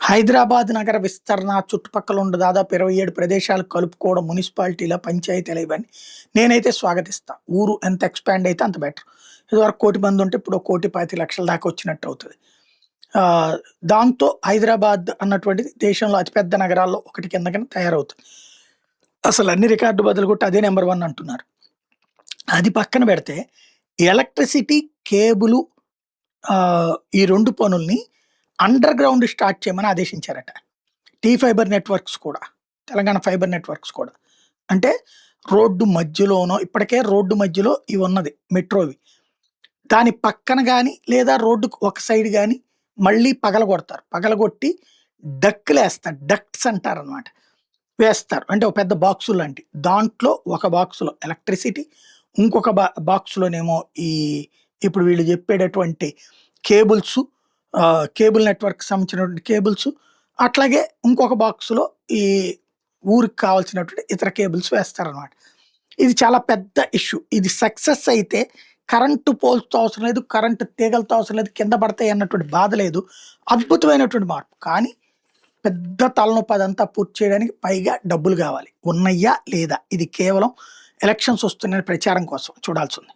హైదరాబాద్ నగర విస్తరణ చుట్టుపక్కల ఉన్న దాదాపు 27 ప్రదేశాలు కలుపుకోవడం మున్సిపాలిటీల పంచాయతీల ఇవన్నీ నేనైతే స్వాగతిస్తా. ఊరు ఎంత ఎక్స్‌పాండ్ అయితే అంత బెటర్. ఇదివరకు 1,00,00,000 మంది ఉంటే ఇప్పుడు 1,25,00,000 దాకా వచ్చినట్టు అవుతది. ఆహ్, దాంతో హైదరాబాద్ అన్నటువంటిది దేశంలో అతిపెద్ద నగరాల్లో ఒకటి కిందకని తయారవుతుంది. అసలు అన్ని రికార్డు బదులుగొట్టి అదే నంబర్ 1 అంటున్నారు. అది పక్కన పెడితే ఎలక్ట్రిసిటీ, కేబులు ఈ 2 పనుల్ని అండర్ గ్రౌండ్ స్టార్ట్ చేయమని ఆదేశించారట. ఫైబర్ నెట్వర్క్స్ కూడా. తెలంగాణ ఫైబర్ నెట్వర్క్స్ కూడా. అంటే రోడ్డు మధ్యలోనో ఇప్పటికే రోడ్డు మధ్యలో ఇవున్నది మెట్రోవి. దాని పక్కన గాని లేదా రోడ్డుకి ఒక సైడ్ గాని మళ్ళీ పగలగొడతారు. పగలగొట్టి డక్‌లేస్తారు. డక్ట్స్ అంటారనమాట. వేస్తారు. అంటే ఒక పెద్ద బాక్సుల్లాంటియి. దాంట్లో ఒక బాక్స్‌లో ఎలక్ట్రిసిటీ, ఇంకొక బాక్స్‌లోనేమో ఇప్పుడు వీళ్ళు చెప్పేటటువంటి కేబుల్సు, కేబుల్ నెట్వర్క్‌కి సంబంధించినటువంటి కేబుల్సు, అట్లాగే ఇంకొక బాక్స్‌లో ఈ ఊరికి కావాల్సినటువంటి ఇతర కేబుల్స్ వేస్తారనమాట. ఇది చాలా పెద్ద ఇష్యూ. ఇది సక్సెస్ అయితే కరెంటు పోల్స్‌తో అవసరం లేదు, కరెంటు తీగలతో అవసరం లేదు, కింద పడతాయి అన్నటువంటి బాధ లేదు. అద్భుతమైనటువంటి మార్పు. కానీ పెద్ద తలనొప్పి అదంతా పూర్తి చేయడానికి పైగా డబ్బులు గావాలి. ఉన్నయ్యా? లేదా? ఇది కేవలం ఎలక్షన్స్ వస్తున్నాయని ప్రచారం కోసం చూడాల్సుంది.